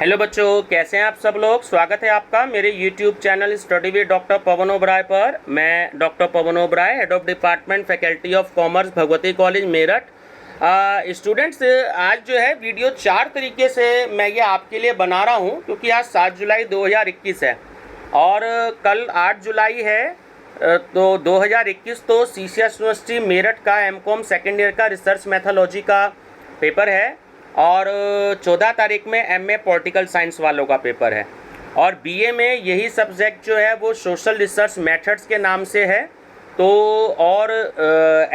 Hello बच्चों, कैसे हैं आप सब लोग। स्वागत है आपका मेरे YouTube channel study with doctor Pawan Oberoi पर। मैं doctor Pawan Oberoi, head of department faculty of commerce, Bhagwati college Meerut. Students, आज जो है वीडियो 4 तरीके से मैं ये आपके लिए बना रहा हूँ, क्योंकि आज 7 जुलाई 2021 है और कल 8 जुलाई है। तो 2021 तो CCS यूनिवर्सिटी मेरठ का M.Com सेकेंड ईयर का रिसर्च मैथोलॉजी का पेपर है और 14 तारीख में MA पॉलिटिकल साइंस वालों का पेपर है और BA में यही सब्जेक्ट जो है वो सोशल रिसर्च मेथड्स के नाम से है। तो और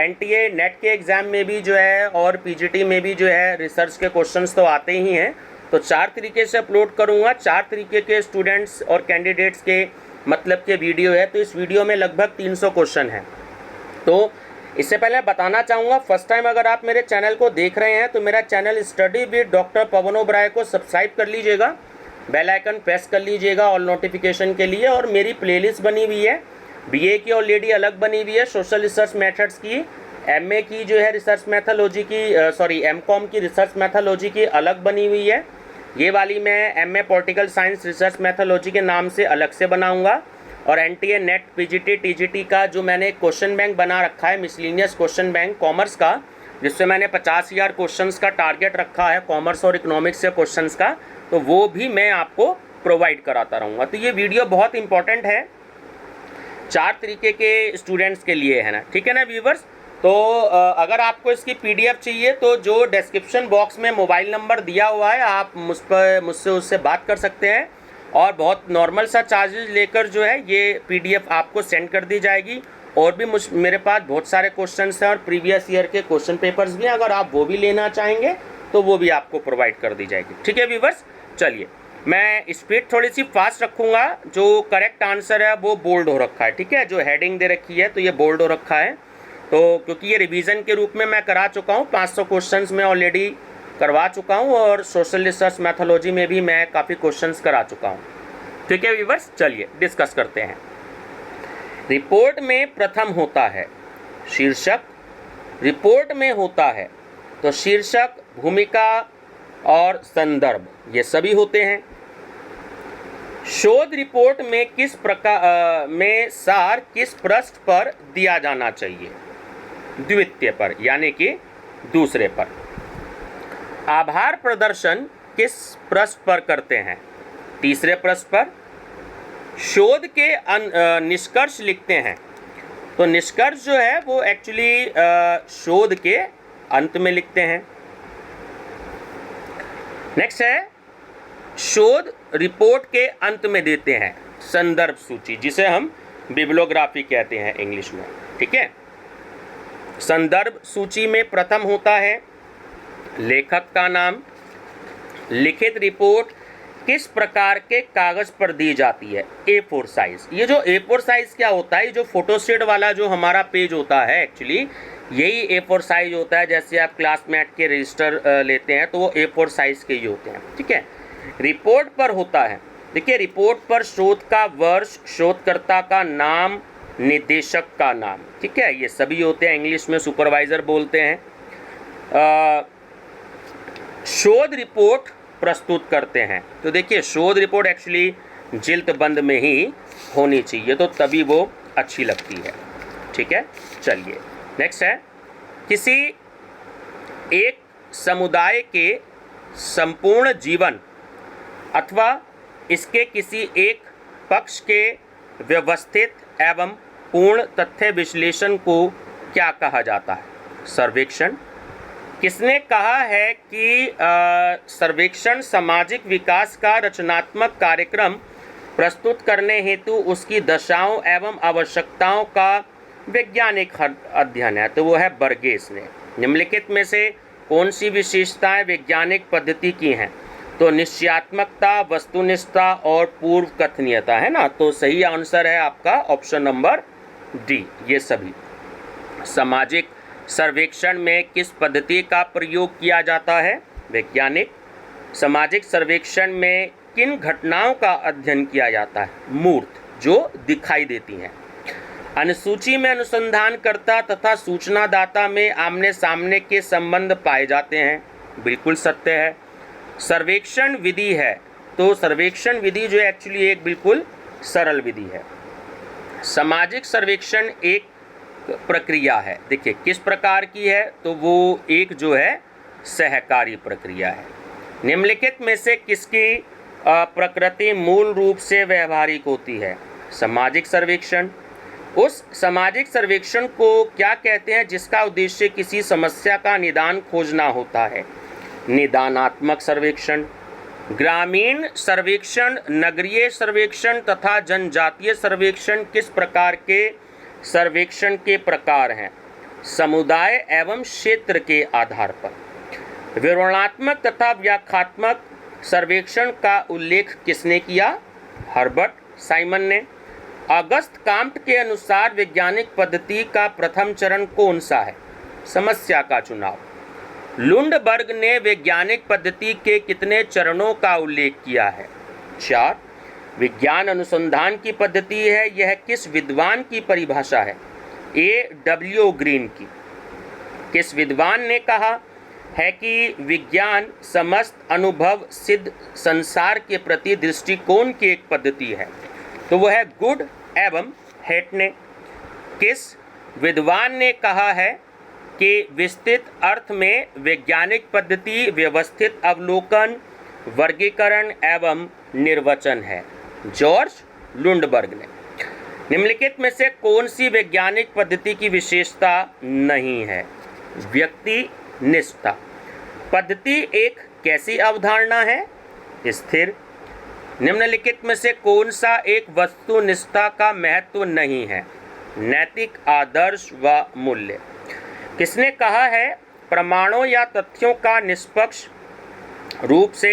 NTA नेट के एग्ज़ाम में भी जो है और PGT में भी जो है रिसर्च के क्वेश्चंस तो आते ही हैं। तो 4 तरीके से अपलोड करूँगा, 4 तरीके के स्टूडेंट्स और कैंडिडेट्स के मतलब के वीडियो है। तो इस वीडियो में लगभग 300 क्वेश्चन हैं। तो इससे पहले बताना चाहूँगा, फर्स्ट टाइम अगर आप मेरे चैनल को देख रहे हैं तो मेरा channel study with doctor Pawan Oberoi को सब्सक्राइब कर लीजिएगा, बेल आइकन प्रेस कर लीजिएगा ऑल नोटिफिकेशन के लिए। और मेरी प्लेलिस्ट बनी हुई है, BA की ऑलरेडी अलग बनी हुई है सोशल रिसर्च मेथड्स की, MA की जो है रिसर्च मैथोलॉजी की M.Com की रिसर्च मैथोलॉजी की अलग बनी हुई है। ये वाली मैं MA political science research methodology के नाम से अलग से बनाऊँगा। और NTA नेट PGT TGT का जो मैंने क्वेश्चन बैंक बना रखा है, मिसलिनियस क्वेश्चन बैंक कॉमर्स का, जिससे मैंने 50,000 क्वेश्चंस का टारगेट रखा है कॉमर्स और इकोनॉमिक्स से क्वेश्चंस का, तो वो भी मैं आपको प्रोवाइड कराता रहूँगा। तो ये वीडियो बहुत इंपॉर्टेंट है 4 तरीके के स्टूडेंट्स के लिए, है ना, ठीक है ना व्यूवर्स। तो अगर आपको इसकी PDF चाहिए तो जो डिस्क्रिप्शन बॉक्स में मोबाइल नंबर दिया हुआ है, आप मुझसे उससे बात कर सकते हैं और बहुत नॉर्मल सा चार्जेस लेकर जो है ये PDF आपको सेंड कर दी जाएगी। और भी मेरे पास बहुत सारे क्वेश्चंस हैं और प्रीवियस ईयर के क्वेश्चन पेपर्स भी हैं, अगर आप वो भी लेना चाहेंगे तो वो भी आपको प्रोवाइड कर दी जाएगी। ठीक है व्यूवर्स, चलिए मैं स्पीड थोड़ी सी फास्ट रखूँगा। जो करेक्ट आंसर है वो बोल्ड हो रखा है, ठीक है, जो हेडिंग दे रखी है तो ये बोल्ड हो रखा है। तो क्योंकि ये रिवीजन के रूप में मैं करा चुका हूँ, 500 क्वेश्चन में ऑलरेडी करवा चुका हूँ और सोशल रिसर्च मैथोलॉजी में भी मैं काफ़ी क्वेश्चंस करा चुका हूँ। ठीक है व्यूवर्स, चलिए डिस्कस करते हैं। रिपोर्ट में प्रथम होता है शीर्षक, रिपोर्ट में होता है तो शीर्षक, भूमिका और संदर्भ ये सभी होते हैं। शोध रिपोर्ट में किस प्रकार में सार किस पृष्ठ पर दिया जाना चाहिए? द्वितीय पर, यानी कि दूसरे पर। आभार प्रदर्शन किस पृष्ठ पर करते हैं? तीसरे पृष्ठ पर। शोध के निष्कर्ष लिखते हैं तो निष्कर्ष जो है वो एक्चुअली शोध के अंत में लिखते हैं। नेक्स्ट है, शोध रिपोर्ट के अंत में देते हैं संदर्भ सूची, जिसे हम बिब्लियोग्राफी कहते हैं इंग्लिश में, ठीक है। संदर्भ सूची में प्रथम होता है लेखक का नाम। लिखित रिपोर्ट किस प्रकार के कागज पर दी जाती है? A4 size. ये जो A4 साइज क्या होता है, जो फोटोस्टेट वाला जो हमारा पेज होता है एक्चुअली यही A4 साइज होता है। जैसे आप क्लासमेट के रजिस्टर लेते हैं तो वो A4 साइज के ही होते हैं, ठीक है। रिपोर्ट पर होता है, देखिए रिपोर्ट पर शोध का वर्ष, शोधकर्ता का नाम, निदेशक का नाम, ठीक है, ये सभी होते हैं। इंग्लिश में सुपरवाइजर बोलते हैं। शोध रिपोर्ट प्रस्तुत करते हैं तो देखिए शोध रिपोर्ट एक्चुअली जिल्दबंद में ही होनी चाहिए, तो तभी वो अच्छी लगती है, ठीक है। चलिए नेक्स्ट है, किसी एक समुदाय के संपूर्ण जीवन अथवा इसके किसी एक पक्ष के व्यवस्थित एवं पूर्ण तथ्य विश्लेषण को क्या कहा जाता है? सर्वेक्षण। किसने कहा है कि सर्वेक्षण सामाजिक विकास का रचनात्मक कार्यक्रम प्रस्तुत करने हेतु उसकी दशाओं एवं आवश्यकताओं का वैज्ञानिक अध्ययन है? तो वो है बर्गेस ने। निम्नलिखित में से कौन सी विशेषताएं वैज्ञानिक पद्धति की हैं? तो निश्चयात्मकता, वस्तुनिष्ठता और पूर्व कथनीयता, है ना। तो सही आंसर है आपका ऑप्शन नंबर डी, ये सभी। सामाजिक सर्वेक्षण में किस पद्धति का प्रयोग किया जाता है? वैज्ञानिक। सामाजिक सर्वेक्षण में किन घटनाओं का अध्ययन किया जाता है? मूर्त, जो दिखाई देती हैं। अनुसूची में अनुसंधानकर्ता तथा सूचनादाता में आमने सामने के संबंध पाए जाते हैं, बिल्कुल सत्य है। सर्वेक्षण विधि है तो सर्वेक्षण विधि जो है एक्चुअली एक बिल्कुल सरल विधि है। सामाजिक सर्वेक्षण एक प्रक्रिया है, देखिए किस प्रकार की है, तो वो एक जो है सहकारी प्रक्रिया है। निम्नलिखित में से किसकी प्रकृति मूल रूप से व्यवहारिक होती है? सामाजिक सर्वेक्षण। उस सामाजिक सर्वेक्षण को क्या कहते हैं जिसका उद्देश्य किसी समस्या का निदान खोजना होता है? निदानात्मक सर्वेक्षण। ग्रामीण सर्वेक्षण, नगरीय सर्वेक्षण तथा जनजातीय सर्वेक्षण किस प्रकार के सर्वेक्षण के प्रकार हैं? समुदाय एवं क्षेत्र के आधार पर। विवरणात्मक तथा व्याख्यात्मक सर्वेक्षण का उल्लेख किसने किया? हर्बर्ट साइमन ने। अगस्त काम्ट के अनुसार वैज्ञानिक पद्धति का प्रथम चरण कौन सा है? समस्या का चुनाव। लुंडबर्ग ने वैज्ञानिक पद्धति के कितने चरणों का उल्लेख किया है? 4। विज्ञान अनुसंधान की पद्धति है, यह किस विद्वान की परिभाषा है? A.W. ग्रीन की। किस विद्वान ने कहा है कि विज्ञान समस्त अनुभव सिद्ध संसार के प्रति दृष्टिकोण की एक पद्धति है? तो वह है गुड एवं हेट ने। किस विद्वान ने कहा है कि विस्तृत अर्थ में वैज्ञानिक पद्धति व्यवस्थित अवलोकन, वर्गीकरण एवं निर्वचन है? जॉर्ज लुंडबर्ग ने। निम्नलिखित में से कौन सी वैज्ञानिक पद्धति की विशेषता नहीं है? व्यक्ति निष्ठा। पद्धति एक कैसी अवधारणा है? स्थिर। निम्नलिखित में से कौन सा एक वस्तुनिष्ठा का महत्व नहीं है? नैतिक आदर्श व मूल्य। किसने कहा है प्रमाणों या तथ्यों का निष्पक्ष रूप से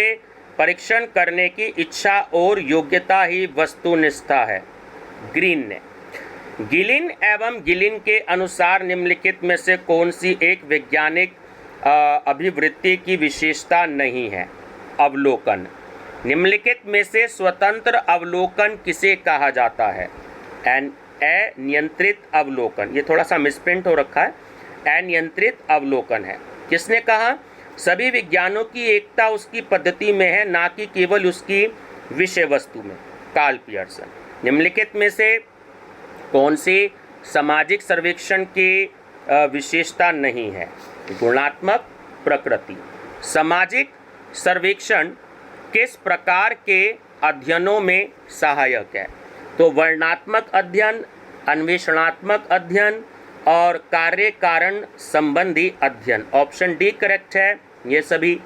परीक्षण करने की इच्छा और योग्यता ही वस्तुनिष्ठा है? ग्रीन ने। गिलिन एवं गिलिन के अनुसार निम्नलिखित में से कौन सी एक वैज्ञानिक अभिवृत्ति की विशेषता नहीं है? अवलोकन। निम्नलिखित में से स्वतंत्र अवलोकन किसे कहा जाता है? अनियंत्रित अवलोकन। ये थोड़ा सा मिसप्रिंट हो रखा है, अनियंत्रित अवलोकन है। किसने कहा सभी विज्ञानों की एकता उसकी पद्धति में है, ना कि केवल उसकी विषय वस्तु में? Karl Pearson. निम्नलिखित में से कौन सी सामाजिक सर्वेक्षण की विशेषता नहीं है? गुणात्मक प्रकृति। सामाजिक सर्वेक्षण किस प्रकार के अध्ययनों में सहायक है? तो वर्णनात्मक अध्ययन, अन्वेषणात्मक अध्ययन और कार्य कारण संबंधी अध्ययन। ऑप्शन डी करेक्ट है ये सभी।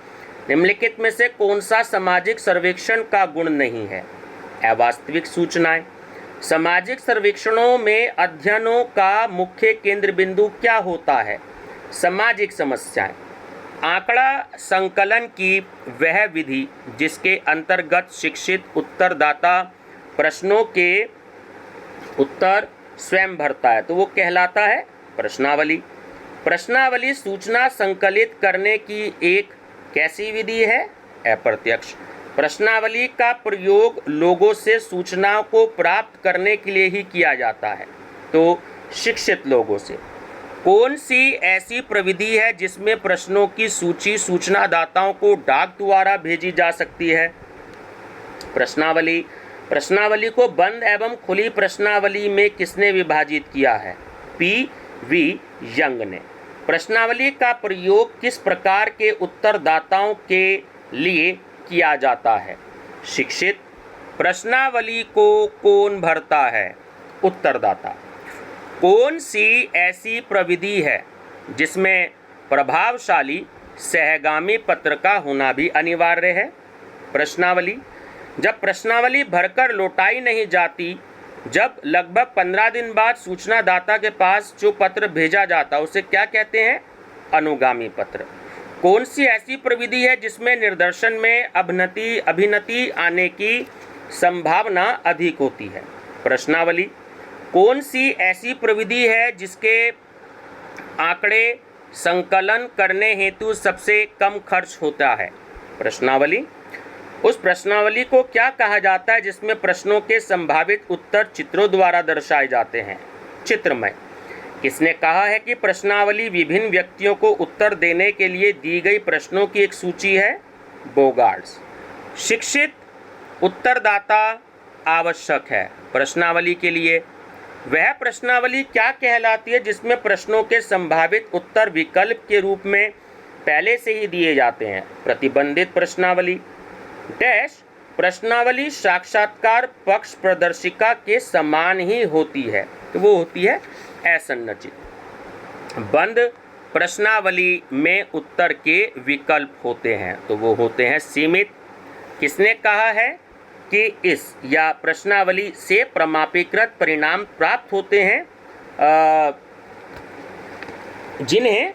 निम्नलिखित में से कौन सा सामाजिक सर्वेक्षण का गुण नहीं है? अवास्तविक सूचनाएं। सामाजिक सर्वेक्षणों में अध्ययनों का मुख्य केंद्र बिंदु क्या होता है? सामाजिक समस्याएं। आंकड़ा संकलन की वह विधि जिसके अंतर्गत शिक्षित उत्तरदाता प्रश्नों के उत्तर स्वयं भरता है, तो वो कहलाता है प्रश्नावली। प्रश्नावली सूचना संकलित करने की एक कैसी विधि है? अप्रत्यक्ष। प्रश्नावली का प्रयोग लोगों से सूचनाओं को प्राप्त करने के लिए ही किया जाता है, तो शिक्षित लोगों से। कौन सी ऐसी प्रविधि है जिसमें प्रश्नों की सूची सूचनादाताओं को डाक द्वारा भेजी जा सकती है? प्रश्नावली। प्रश्नावली को बंद एवं खुली प्रश्नावली में किसने विभाजित किया है? P.V. यंग ने। प्रश्नावली का प्रयोग किस प्रकार के उत्तरदाताओं के लिए किया जाता है? शिक्षित। प्रश्नावली को कौन भरता है? उत्तरदाता। कौन सी ऐसी प्रविधि है जिसमें प्रभावशाली सहगामी पत्र का होना भी अनिवार्य है? प्रश्नावली। जब प्रश्नावली भरकर लौटाई नहीं जाती, जब लगभग 15 दिन बाद सूचनादाता के पास जो पत्र भेजा जाता उसे क्या कहते हैं? अनुगामी पत्र। कौन सी ऐसी प्रविधि है जिसमें निर्देशन में अभिनति आने की संभावना अधिक होती है? प्रश्नावली। कौन सी ऐसी प्रविधि है जिसके आंकड़े संकलन करने हेतु सबसे कम खर्च होता है? प्रश्नावली। उस प्रश्नावली को क्या कहा जाता है जिसमें प्रश्नों के संभावित उत्तर चित्रों द्वारा दर्शाए जाते हैं? चित्रमय। किसने कहा है कि प्रश्नावली विभिन्न व्यक्तियों को उत्तर देने के लिए दी गई प्रश्नों की एक सूची है? बोगार्ड्स। शिक्षित उत्तरदाता आवश्यक है प्रश्नावली के लिए। वह प्रश्नावली क्या कहलाती है जिसमें प्रश्नों के संभावित उत्तर विकल्प के रूप में पहले से ही दिए जाते हैं? प्रतिबंधित प्रश्नावली। डैश प्रश्नावली साक्षात्कार पक्ष प्रदर्शिका के समान ही होती है, तो वो होती है असंरचित। बंद प्रश्नावली में उत्तर के विकल्प होते हैं, तो वो होते हैं सीमित। किसने कहा है कि इस या प्रश्नावली से प्रमापीकृत परिणाम प्राप्त होते हैं जिन्हें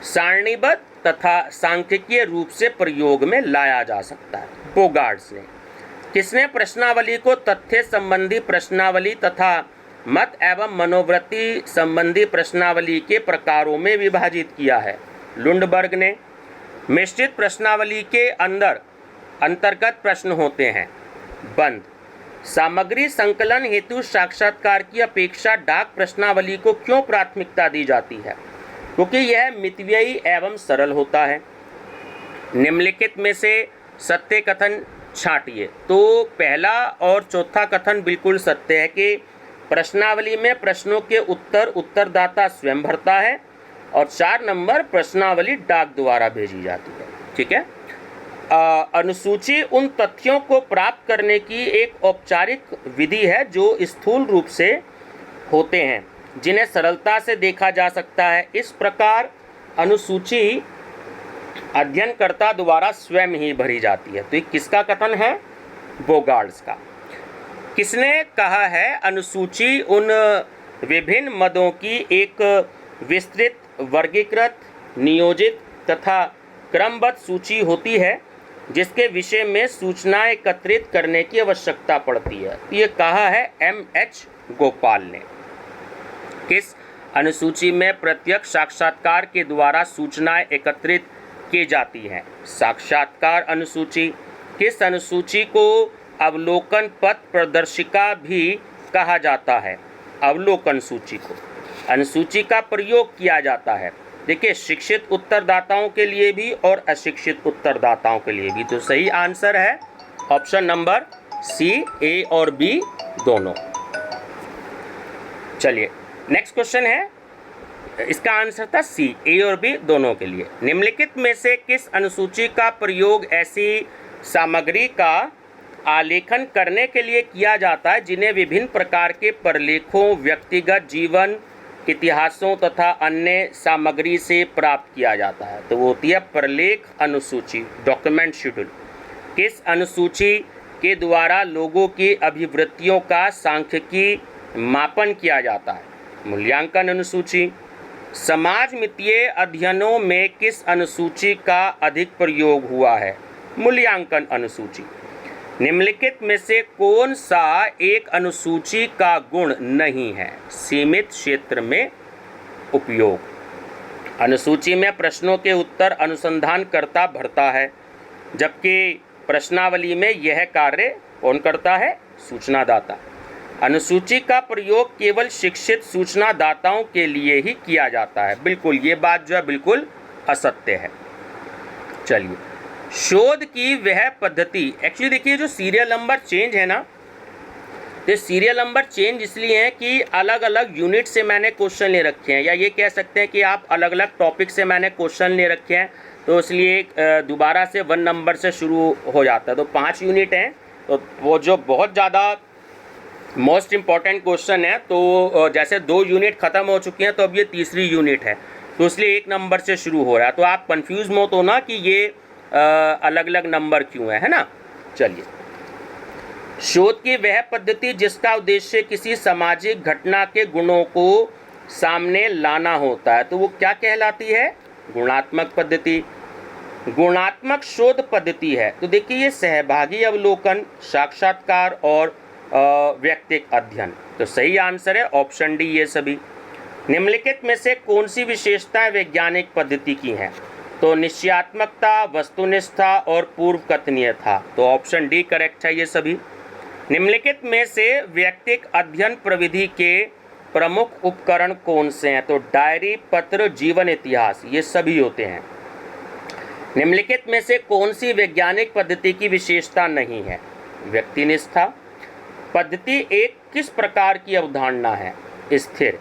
सारणीबद्ध तथा सांख्यिकीय रूप से प्रयोग में लाया जा सकता है? बोगार्ड्स ने। किसने प्रश्नावली को तथ्य संबंधी प्रश्नावली तथा मत एवं मनोवृत्ति संबंधी प्रश्नावली के प्रकारों में विभाजित किया है? लुंडबर्ग ने। मिश्रित प्रश्नावली के अंतर्गत प्रश्न होते हैं। बंद सामग्री संकलन हेतु साक्षात्कार की अपेक्षा डाक प्रश्नावली को क्यों प्राथमिकता दी जाती है? क्योंकि यह मितव्ययी एवं सरल होता है। निम्नलिखित में से सत्य कथन छांटिए। तो पहला और चौथा कथन बिल्कुल सत्य है कि प्रश्नावली में प्रश्नों के उत्तर उत्तरदाता स्वयं भरता है और 4 नंबर प्रश्नावली डाक द्वारा भेजी जाती है। ठीक है। अनुसूची उन तथ्यों को प्राप्त करने की एक औपचारिक विधि है जो स्थूल रूप से होते हैं जिन्हें सरलता से देखा जा सकता है। इस प्रकार अनुसूची अध्ययनकर्ता द्वारा स्वयं ही भरी जाती है। तो ये किसका कथन है? बोगार्ड्स का। किसने कहा है अनुसूची उन विभिन्न मदों की एक विस्तृत वर्गीकृत नियोजित तथा क्रमबद्ध सूची होती है जिसके विषय में सूचना एकत्रित करने की आवश्यकता पड़ती है? ये कहा है M.H. गोपाल ने। किस अनुसूची में प्रत्यक्ष साक्षात्कार के द्वारा सूचनाएं एकत्रित की जाती हैं? साक्षात्कार अनुसूची। किस अनुसूची को अवलोकन पथ प्रदर्शिका भी कहा जाता है? अवलोकन सूची को। अनुसूची का प्रयोग किया जाता है, देखिए, शिक्षित उत्तरदाताओं के लिए भी और अशिक्षित उत्तरदाताओं के लिए भी। तो सही आंसर है ऑप्शन नंबर सी, ए और बी दोनों। चलिए नेक्स्ट क्वेश्चन है, इसका आंसर था सी, ए और बी दोनों के लिए। निम्नलिखित में से किस अनुसूची का प्रयोग ऐसी सामग्री का आलेखन करने के लिए किया जाता है जिन्हें विभिन्न प्रकार के प्रलेखों, व्यक्तिगत जीवन इतिहासों तथा अन्य सामग्री से प्राप्त किया जाता है? तो वो होती है प्रलेख अनुसूची, डॉक्यूमेंट शेड्यूल। किस अनुसूची के द्वारा लोगों की अभिवृत्तियों का सांख्यिकी मापन किया जाता है? मूल्यांकन अनुसूची। समाज मितीय अध्ययनों में किस अनुसूची का अधिक प्रयोग हुआ है? मूल्यांकन अनुसूची। निम्नलिखित में से कौन सा एक अनुसूची का गुण नहीं है? सीमित क्षेत्र में उपयोग। अनुसूची में प्रश्नों के उत्तर अनुसंधानकर्ता भरता है, जबकि प्रश्नावली में यह कार्य कौन करता है? सूचनादाता। अनुसूची का प्रयोग केवल शिक्षित सूचनादाताओं के लिए ही किया जाता है। बिल्कुल, ये बात जो है बिल्कुल असत्य है। चलिए, शोध की वह पद्धति, एक्चुअली देखिए जो सीरियल नंबर चेंज है ना, तो सीरियल नंबर चेंज इसलिए है कि अलग अलग यूनिट से मैंने क्वेश्चन ले रखे हैं, या ये कह सकते हैं कि आप अलग अलग टॉपिक से मैंने क्वेश्चन ले रखे हैं, तो इसलिए दोबारा से 1 नंबर से शुरू हो जाता है। तो 5 यूनिट हैं, तो वो जो बहुत ज़्यादा मोस्ट इम्पॉर्टेंट क्वेश्चन है, तो जैसे 2 यूनिट ख़त्म हो चुकी हैं, तो अब ये तीसरी यूनिट है, तो इसलिए 1 नंबर से शुरू हो रहा है। तो आप कंफ्यूज मत हो ना कि ये अलग अलग नंबर क्यों है ना। चलिए, शोध की वह पद्धति जिसका उद्देश्य किसी सामाजिक घटना के गुणों को सामने लाना होता है, तो वो क्या कहलाती है? गुणात्मक पद्धति। गुणात्मक शोध पद्धति है, तो देखिए ये सहभागी अवलोकन, साक्षात्कार और व्यक्तिगत अध्ययन। तो सही आंसर है ऑप्शन डी, ये सभी। निम्नलिखित में से कौन सी विशेषताएं वैज्ञानिक पद्धति की हैं? तो निश्चयात्मकता, वस्तुनिष्ठा और पूर्व कथनीय था। तो ऑप्शन डी करेक्ट है ये सभी। निम्नलिखित में से व्यक्तिगत अध्ययन प्रविधि के प्रमुख उपकरण कौन से हैं? तो डायरी, पत्र, जीवन इतिहास, ये सभी होते हैं। निम्नलिखित में से कौन सी वैज्ञानिक पद्धति की विशेषता नहीं है? व्यक्तिनिष्ठा। पद्धति एक किस प्रकार की अवधारणा है? स्थिर।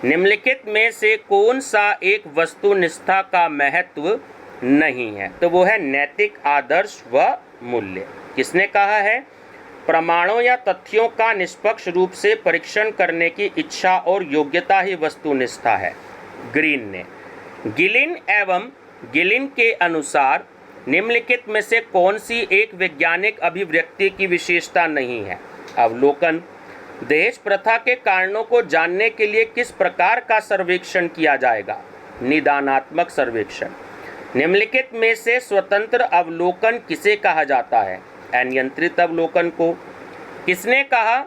निम्नलिखित में से कौन सा एक वस्तुनिष्ठा का महत्व नहीं है? तो वो है नैतिक आदर्श व मूल्य। किसने कहा है? प्रमाणों या तथ्यों का निष्पक्ष रूप से परीक्षण करने की इच्छा और योग्यता ही वस्तुनिष्ठा है, ग्रीन ने। गिलिन एवं गिलिन के अनुसार निम्नलिखित में से कौन सी एक वैज्ञानिक अभिव्यक्ति की विशेषता नहीं है? अवलोकन। दहेज प्रथा के कारणों को जानने के लिए किस प्रकार का सर्वेक्षण किया जाएगा? निदानात्मक सर्वेक्षण। निम्नलिखित में से स्वतंत्र अवलोकन किसे कहा जाता है? अनियंत्रित अवलोकन को। किसने कहा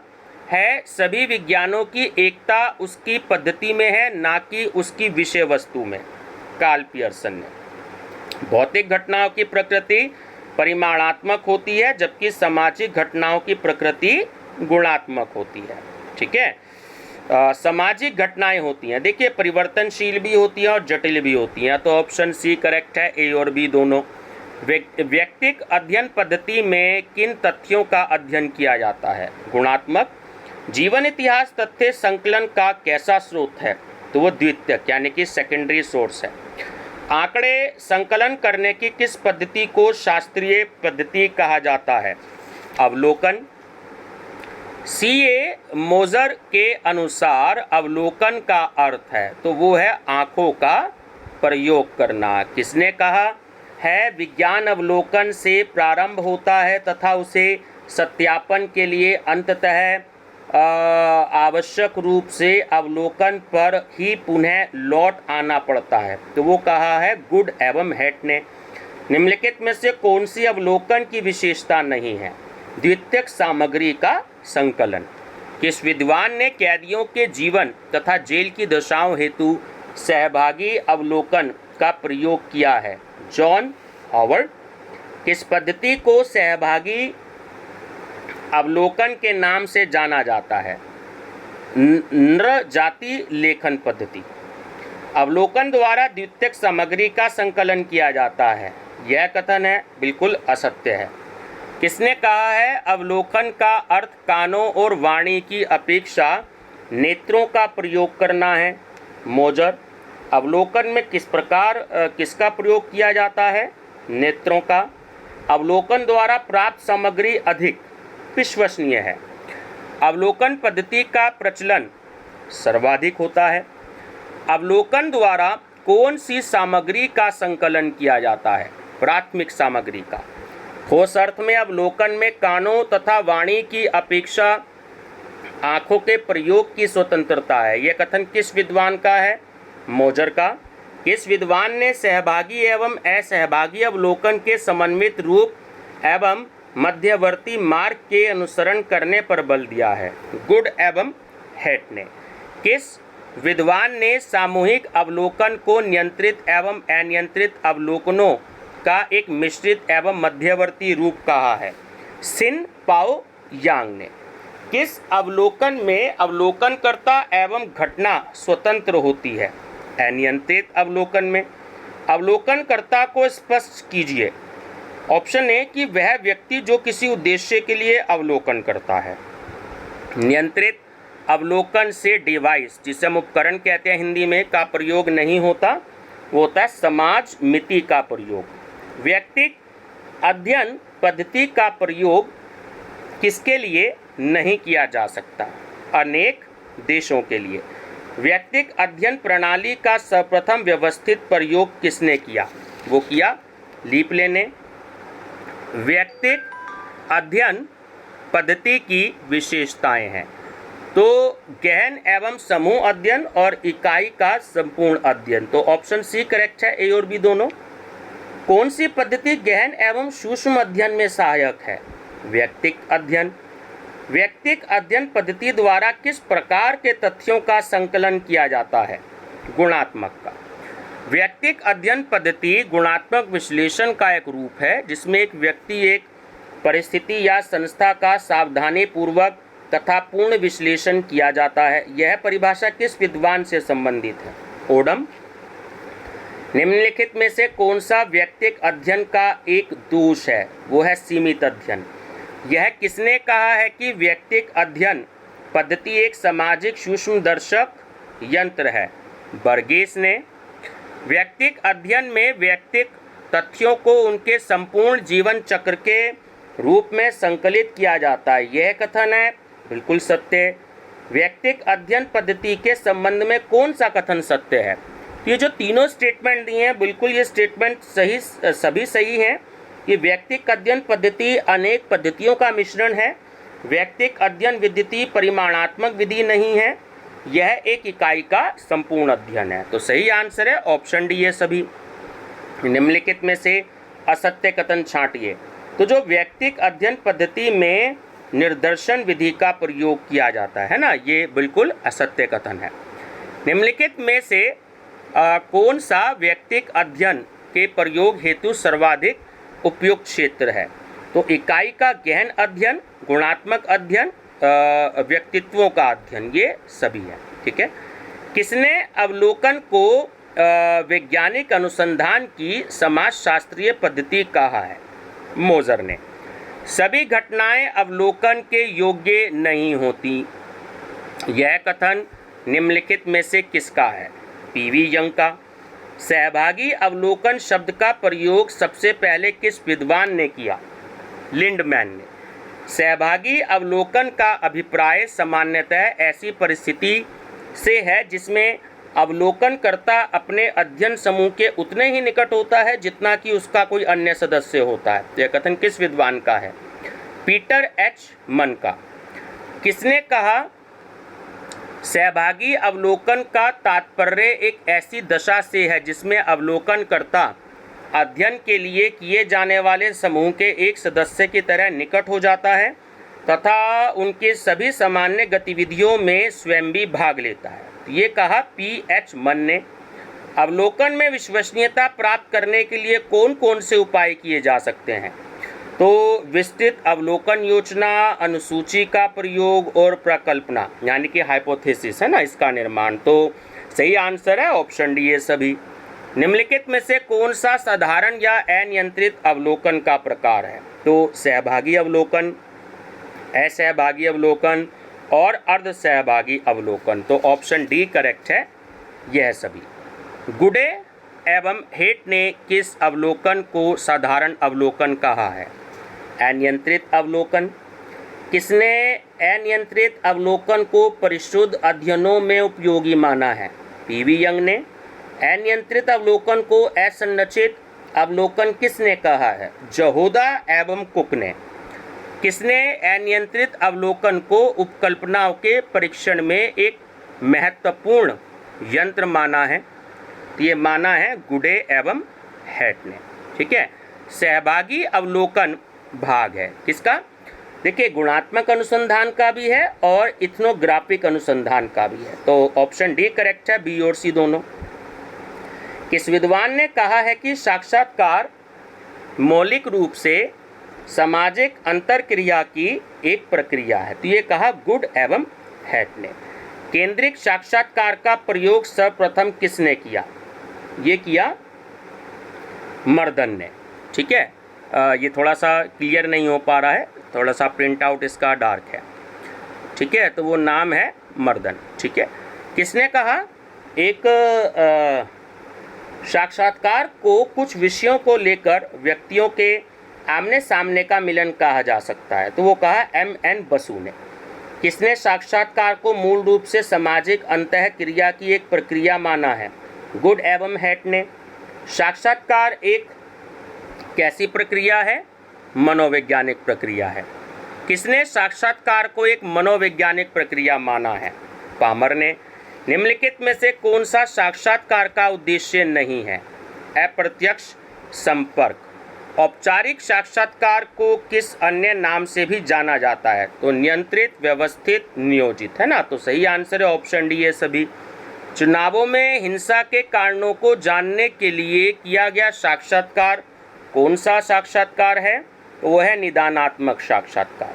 है सभी विज्ञानों की एकता उसकी पद्धति में है, ना कि उसकी विषय वस्तु में? कार्ल पियर्सन ने। भौतिक घटनाओं की प्रकृति परिमाणात्मक होती है, जबकि सामाजिक घटनाओं की प्रकृति गुणात्मक होती है। ठीक है, सामाजिक घटनाएं होती हैं, देखिए परिवर्तनशील भी होती हैं और जटिल भी होती हैं। तो ऑप्शन सी करेक्ट है, ए और बी दोनों। व्यक्तिक अध्ययन पद्धति में किन तथ्यों का अध्ययन किया जाता है? गुणात्मक। जीवन इतिहास तथ्य संकलन का कैसा स्रोत है? तो वो द्वितीयक यानी कि सेकेंडरी सोर्स है। आंकड़े संकलन करने की किस पद्धति को शास्त्रीय पद्धति कहा जाता है? अवलोकन। सीए मोजर के अनुसार अवलोकन का अर्थ है, तो वो है आंखों का प्रयोग करना। किसने कहा है? विज्ञान अवलोकन से प्रारंभ होता है तथा उसे सत्यापन के लिए अंततः आवश्यक रूप से अवलोकन पर ही पुनः लौट आना पड़ता है, तो वो कहा है गुड एवं हेट ने। निम्नलिखित में से कौन सी अवलोकन की विशेषता नहीं है? द्वितीयक सामग्री का संकलन। किस विद्वान ने कैदियों के जीवन तथा जेल की दशाओं हेतु सहभागी अवलोकन का प्रयोग किया है? John Howard. किस पद्धति को सहभागी अवलोकन के नाम से जाना जाता है? नृजाति लेखन पद्धति। अवलोकन द्वारा द्वितीयक सामग्री का संकलन किया जाता है, यह कथन है बिल्कुल असत्य है। किसने कहा है अवलोकन का अर्थ कानों और वाणी की अपेक्षा नेत्रों का प्रयोग करना है? मोजर। अवलोकन में किसका प्रयोग किया जाता है? नेत्रों का। अवलोकन द्वारा प्राप्त सामग्री अधिक विश्वसनीय है। अवलोकन पद्धति का प्रचलन सर्वाधिक होता है। अवलोकन द्वारा कौन सी सामग्री का संकलन किया जाता है? प्राथमिक सामग्री का। ठोस अर्थ में अवलोकन में कानों तथा वाणी की अपेक्षा आंखों के प्रयोग की स्वतंत्रता है, यह कथन किस विद्वान का है? मोजर का। किस विद्वान ने सहभागी एवं असहभागी अवलोकन के समन्वित रूप एवं मध्यवर्ती मार्ग के अनुसरण करने पर बल दिया है? गुड एवं हेट ने। किस विद्वान ने सामूहिक अवलोकन को नियंत्रित एवं अनियंत्रित अवलोकनों का एक मिश्रित एवं मध्यवर्ती रूप कहा है? सिन पाओ यांग ने। किस अवलोकन में अवलोकनकर्ता एवं घटना स्वतंत्र होती है? अनियंत्रित अवलोकन में। अवलोकनकर्ता को स्पष्ट कीजिए। ऑप्शन ए कि वह व्यक्ति जो किसी उद्देश्य के लिए अवलोकन करता है। नियंत्रित अवलोकन से डिवाइस, जिसे हम उपकरण कहते हैं हिंदी में, का प्रयोग नहीं होता, वो होता है समाज मिति का प्रयोग। व्यक्तिक अध्ययन पद्धति का प्रयोग किसके लिए नहीं किया जा सकता? अनेक देशों के लिए। व्यक्तिक अध्ययन प्रणाली का सर्वप्रथम व्यवस्थित प्रयोग किसने किया? वो किया लीपले ने। व्यक्तिक अध्ययन पद्धति की विशेषताएं हैं, तो गहन एवं समूह अध्ययन और इकाई का संपूर्ण अध्ययन। तो ऑप्शन सी करेक्ट है, ए और बी दोनों। कौन सी पद्धति गहन एवं सूक्ष्म अध्ययन में सहायक है? व्यक्तिक अध्ययन। व्यक्तिक अध्ययन पद्धति द्वारा किस प्रकार के तथ्यों का संकलन किया जाता है? गुणात्मक का। व्यक्तिक अध्ययन पद्धति गुणात्मक विश्लेषण का एक रूप है, जिसमें एक व्यक्ति एक परिस्थिति या संस्था का सावधानीपूर्वक तथा पूर्ण विश्लेषण किया जाता है। यह परिभाषा किस विद्वान से संबंधित है? ओडम। निम्नलिखित में से कौन सा व्यक्तिक अध्ययन का एक दोष है? वो है सीमित अध्ययन। यह किसने कहा है कि व्यक्तिक अध्ययन पद्धति एक सामाजिक सूक्ष्मदर्शक यंत्र है? बर्गेस ने। व्यक्तिक अध्ययन में व्यक्तिक तथ्यों को उनके संपूर्ण जीवन चक्र के रूप में संकलित किया जाता है, यह कथन है बिल्कुल सत्य। व्यक्तिक अध्ययन पद्धति के संबंध में कौन सा कथन सत्य है? ये जो तीनों स्टेटमेंट दिए हैं बिल्कुल ये स्टेटमेंट सभी सही हैं कि व्यक्तिक अध्ययन पद्धति अनेक पद्धतियों का मिश्रण है। व्यक्तिक अध्ययन विधि परिमाणात्मक विधि नहीं है, यह एक इकाई का संपूर्ण अध्ययन है। तो सही आंसर है ऑप्शन डी ये सभी। निम्नलिखित में से असत्य कथन छांटिए। तो जो व्यक्तिक अध्ययन पद्धति में निर्दर्शन विधि का प्रयोग किया जाता है ना, ये बिल्कुल असत्य कथन है। निम्नलिखित में से कौन सा व्यक्तिक अध्ययन के प्रयोग हेतु सर्वाधिक उपयुक्त क्षेत्र है? तो इकाई का गहन अध्ययन, गुणात्मक अध्ययन, व्यक्तित्वों का अध्ययन, ये सभी है। ठीक है। किसने अवलोकन को वैज्ञानिक अनुसंधान की समाजशास्त्रीय पद्धति कहा है? मोजर ने। सभी घटनाएं अवलोकन के योग्य नहीं होती, यह कथन निम्नलिखित में से किसका है? पीवी यंग का। सहभागी अवलोकन शब्द का प्रयोग सबसे पहले किस विद्वान ने किया? लिंडमैन ने। सहभागी अवलोकन का अभिप्राय सामान्यतः ऐसी परिस्थिति से है जिसमें अवलोकनकर्ता अपने अध्ययन समूह के उतने ही निकट होता है जितना कि उसका कोई अन्य सदस्य होता है। यह कथन किस विद्वान का है? पीटर एच मन का। किसने कहा सहभागी अवलोकन का तात्पर्य एक ऐसी दशा से है जिसमें अवलोकनकर्ता अध्ययन के लिए किए जाने वाले समूह के एक सदस्य की तरह निकट हो जाता है तथा उनके सभी सामान्य गतिविधियों में स्वयं भी भाग लेता है? ये कहा पी एच मन ने। अवलोकन में विश्वसनीयता प्राप्त करने के लिए कौन कौन से उपाय किए जा सकते हैं? तो विस्तृत अवलोकन योजना, अनुसूची का प्रयोग और प्रकल्पना यानी कि हाइपोथेसिस है ना, इसका निर्माण। तो सही आंसर है ऑप्शन डी ये सभी। निम्नलिखित में से कौन सा साधारण या अनियंत्रित अवलोकन का प्रकार है? तो सहभागी अवलोकन, असहभागी अवलोकन और अर्ध सहभागी अवलोकन। तो ऑप्शन डी करेक्ट है यह सभी। गुडे एवं हेट ने किस अवलोकन को साधारण अवलोकन कहा है? अनियंत्रित अवलोकन। किसने अनियंत्रित अवलोकन को परिशुद्ध अध्ययनों में उपयोगी माना है? पीवी यंग ने। अनियंत्रित अवलोकन को असंरचित अवलोकन किसने कहा है? जहोदा एवं कुक ने। किसने अनियंत्रित अवलोकन को उपकल्पनाओं के परीक्षण में एक महत्वपूर्ण यंत्र माना है? तो ये माना है गुडे एवं हेट ने। ठीक है। सहभागी अवलोकन भाग है किसका? देखिए गुणात्मक अनुसंधान का भी है और इथनोग्राफिक अनुसंधान का भी है। तो ऑप्शन डी करेक्ट है, बी और सी दोनों। किस विद्वान ने कहा है कि साक्षात्कार मौलिक रूप से सामाजिक अंतरक्रिया की एक प्रक्रिया है? तो ये कहा गुड एवं हेट ने। केंद्रिक साक्षात्कार का प्रयोग सर्वप्रथम किसने किया? ये किया मर्दन ने। ठीक है। ये थोड़ा सा क्लियर नहीं हो पा रहा है, थोड़ा सा प्रिंट आउट इसका डार्क है। ठीक है। तो वो नाम है मर्दन। ठीक है। किसने कहा एक साक्षात्कार को कुछ विषयों को लेकर व्यक्तियों के आमने सामने का मिलन कहा जा सकता है? तो वो कहा एम.एन. बसु ने। किसने साक्षात्कार को मूल रूप से सामाजिक अंतःक्रिया की एक प्रक्रिया माना है? गुड एवं हेट ने। साक्षात्कार एक कैसी प्रक्रिया है? मनोवैज्ञानिक प्रक्रिया है। किसने साक्षात्कार को एक मनोवैज्ञानिक प्रक्रिया माना है? पामर ने। निम्नलिखित में से कौन सा साक्षात्कार का उद्देश्य नहीं है? अप्रत्यक्ष संपर्क। औपचारिक साक्षात्कार को किस अन्य नाम से भी जाना जाता है? तो नियंत्रित, व्यवस्थित, नियोजित, है ना। तो सही आंसर है ऑप्शन डी ये सभी। चुनावों में हिंसा के कारणों को जानने के लिए किया गया साक्षात्कार कौन सा साक्षात्कार है? तो वह है निदानात्मक साक्षात्कार।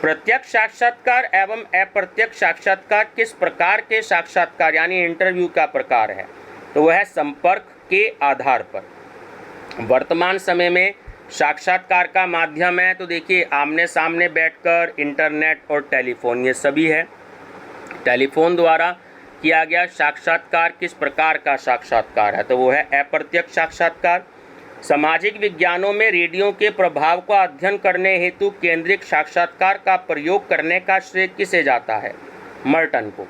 प्रत्यक्ष साक्षात्कार एवं अप्रत्यक्ष साक्षात्कार किस प्रकार के साक्षात्कार यानी इंटरव्यू का प्रकार है? तो वह है संपर्क के आधार पर। वर्तमान समय में साक्षात्कार का माध्यम है तो देखिए आमने सामने बैठकर, इंटरनेट और टेलीफोन, ये सभी है। टेलीफोन द्वारा किया गया साक्षात्कार किस प्रकार का साक्षात्कार है, तो वो है अप्रत्यक्ष साक्षात्कार। सामाजिक विज्ञानों में रेडियो के प्रभाव का अध्ययन करने हेतु केंद्रित साक्षात्कार का प्रयोग करने का श्रेय किसे जाता है, मर्टन को।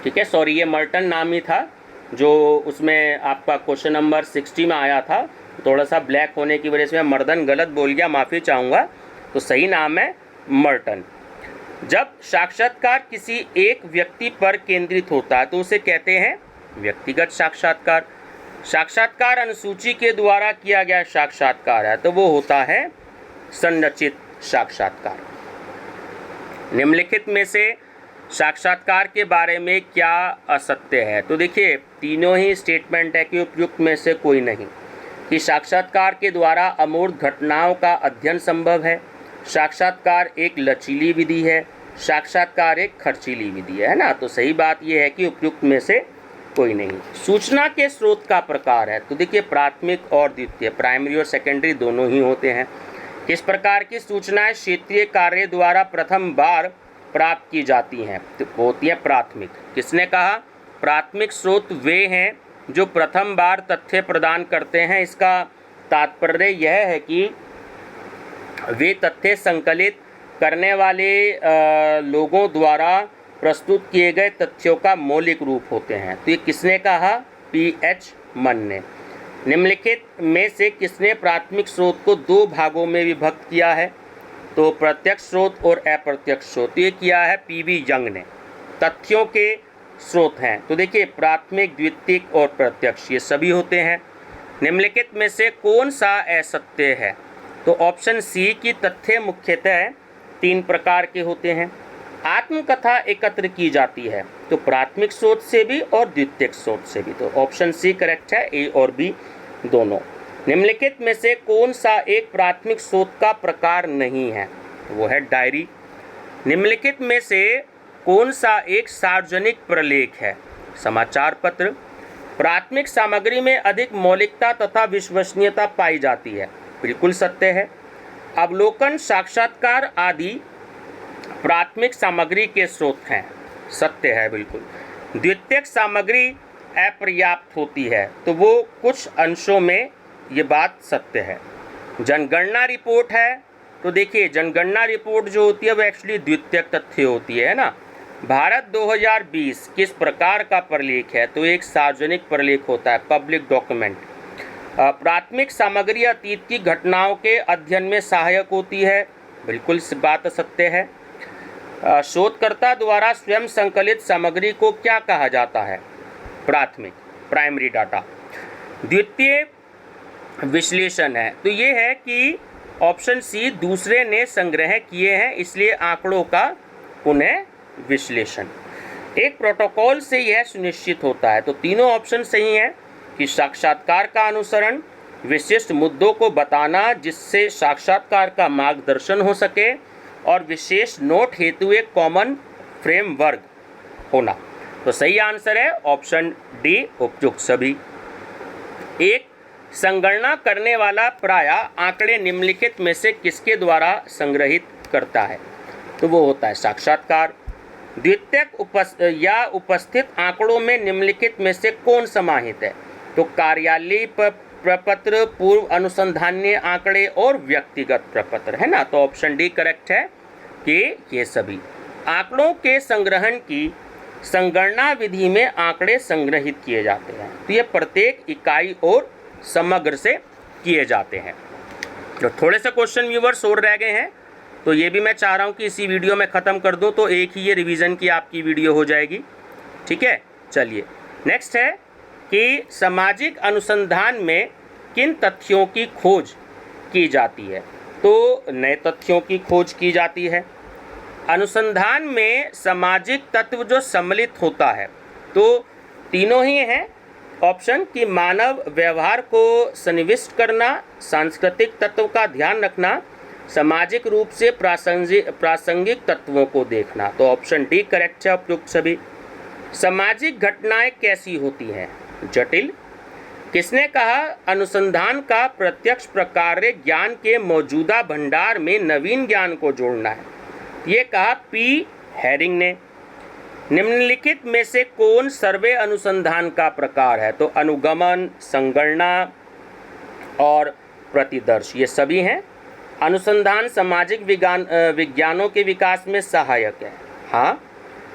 ठीक है, सॉरी ये मर्टन नाम ही था जो उसमें आपका क्वेश्चन नंबर 60 में आया था। थोड़ा सा ब्लैक होने की वजह से मैं मर्दन गलत बोल गया, माफ़ी चाहूँगा। तो सही नाम है मर्टन। जब साक्षात्कार किसी एक व्यक्ति पर केंद्रित होता है तो उसे कहते हैं व्यक्तिगत साक्षात्कार। साक्षात्कार अनुसूची के द्वारा किया गया साक्षात्कार है तो वो होता है संरचित साक्षात्कार। निम्नलिखित में से साक्षात्कार के बारे में क्या असत्य है, तो देखिए तीनों ही स्टेटमेंट है कि उपयुक्त में से कोई नहीं। कि साक्षात्कार के द्वारा अमूर्त घटनाओं का अध्ययन संभव है, साक्षात्कार एक लचीली विधि है, साक्षात्कार एक खर्चीली विधि है ना। तो सही बात यह है कि उपयुक्त में से कोई नहीं। सूचना के स्रोत का प्रकार है, तो देखिए प्राथमिक और द्वितीय, प्राइमरी और सेकेंडरी दोनों ही होते हैं। किस प्रकार की सूचनाएं क्षेत्रीय कार्य द्वारा प्रथम बार प्राप्त की जाती हैं, तो होती है प्राथमिक। किसने कहा, प्राथमिक स्रोत वे हैं जो प्रथम बार तथ्य प्रदान करते हैं। इसका तात्पर्य यह है कि वे तथ्य संकलित करने वाले लोगों द्वारा प्रस्तुत किए गए तथ्यों का मौलिक रूप होते हैं। तो ये किसने कहा, P.H. मन ने। निम्नलिखित में से किसने प्राथमिक स्रोत को दो भागों में विभक्त किया है, तो प्रत्यक्ष स्रोत और अप्रत्यक्ष स्रोत। ये किया है P.V. यंग ने। तथ्यों के स्रोत हैं तो देखिए प्राथमिक, द्वितीयक और प्रत्यक्ष, ये सभी होते हैं। निम्नलिखित में से कौन सा असत्य है, तो ऑप्शन सी की तथ्य मुख्यतः 3 प्रकार के होते हैं। आत्मकथा एकत्र की जाती है तो प्राथमिक स्रोत से भी और द्वितीयक स्रोत से भी, तो ऑप्शन सी करेक्ट है, ए और बी दोनों। निम्नलिखित में से कौन सा एक प्राथमिक स्रोत का प्रकार नहीं है, वो है डायरी। निम्नलिखित में से कौन सा एक सार्वजनिक प्रलेख है, समाचार पत्र। प्राथमिक सामग्री में अधिक मौलिकता तथा विश्वसनीयता पाई जाती है, बिल्कुल सत्य है। अवलोकन, साक्षात्कार आदि प्राथमिक सामग्री के स्रोत हैं, सत्य है बिल्कुल। द्वितीयक सामग्री अपर्याप्त होती है तो वो कुछ अंशों में, ये बात सत्य है। जनगणना रिपोर्ट है तो देखिए जनगणना रिपोर्ट जो होती है वो एक्चुअली द्वितीयक तथ्य होती है ना। भारत 2020 किस प्रकार का प्रलेख है, तो एक सार्वजनिक प्रलेख होता है, पब्लिक डॉक्यूमेंट। प्राथमिक सामग्री अतीत की घटनाओं के अध्ययन में सहायक होती है, बिल्कुल बात सत्य है। शोधकर्ता द्वारा स्वयं संकलित सामग्री को क्या कहा जाता है, प्राथमिक, प्राइमरी डाटा। द्वितीय विश्लेषण है तो ये है कि ऑप्शन सी दूसरे ने संग्रह किए हैं, इसलिए आंकड़ों का पुनः विश्लेषण। एक प्रोटोकॉल से यह सुनिश्चित होता है, तो तीनों ऑप्शन सही हैं कि साक्षात्कार का अनुसरण, विशिष्ट मुद्दों को बताना जिससे साक्षात्कार का मार्गदर्शन हो सके, और विशेष नोट हेतु एक कॉमन फ्रेमवर्क होना। तो सही आंसर है ऑप्शन डी, उपयुक्त सभी। एक संगणना करने वाला प्रायः आंकड़े निम्नलिखित में से किसके द्वारा संग्रहित करता है, तो वो होता है साक्षात्कार। द्वितीयक उपस्थित आंकड़ों में निम्नलिखित में से कौन समाहित है, तो कार्यालयीय प्रपत्र, पूर्व अनुसंधानीय आंकड़े और व्यक्तिगत प्रपत्र, है ना। तो ऑप्शन डी करेक्ट है कि ये सभी। आंकड़ों के संग्रहण की संगणना विधि में आंकड़े संग्रहित किए जाते हैं, तो ये प्रत्येक इकाई और समग्र से किए जाते हैं। तो थोड़े से क्वेश्चन व्यूवर्स और रह गए हैं, तो ये भी मैं चाह रहा हूँ कि इसी वीडियो में ख़त्म कर दूँ, तो एक ही ये रिवीजन की आपकी वीडियो हो जाएगी। ठीक है, चलिए नेक्स्ट है कि सामाजिक अनुसंधान में किन तथ्यों की खोज की जाती है, तो नए तथ्यों की खोज की जाती है। अनुसंधान में सामाजिक तत्व जो सम्मिलित होता है, तो तीनों ही हैं ऑप्शन कि मानव व्यवहार को सन्निविष्ट करना, सांस्कृतिक तत्व का ध्यान रखना, सामाजिक रूप से प्रासंगिक तत्वों को देखना। तो ऑप्शन डी करेक्ट है, उपयुक्त सभी। सामाजिक घटनाएं कैसी होती हैं, जटिल। किसने कहा अनुसंधान का प्रत्यक्ष प्रकार्य ज्ञान के मौजूदा भंडार में नवीन ज्ञान को जोड़ना है? ये कहा पी हैरिंग ने। निम्नलिखित में से कौन सर्वे अनुसंधान का प्रकार है? तो अनुगमन, संगणना और प्रतिदर्श, ये सभी हैं। अनुसंधान सामाजिक विज्ञानों के विकास में सहायक है। हाँ,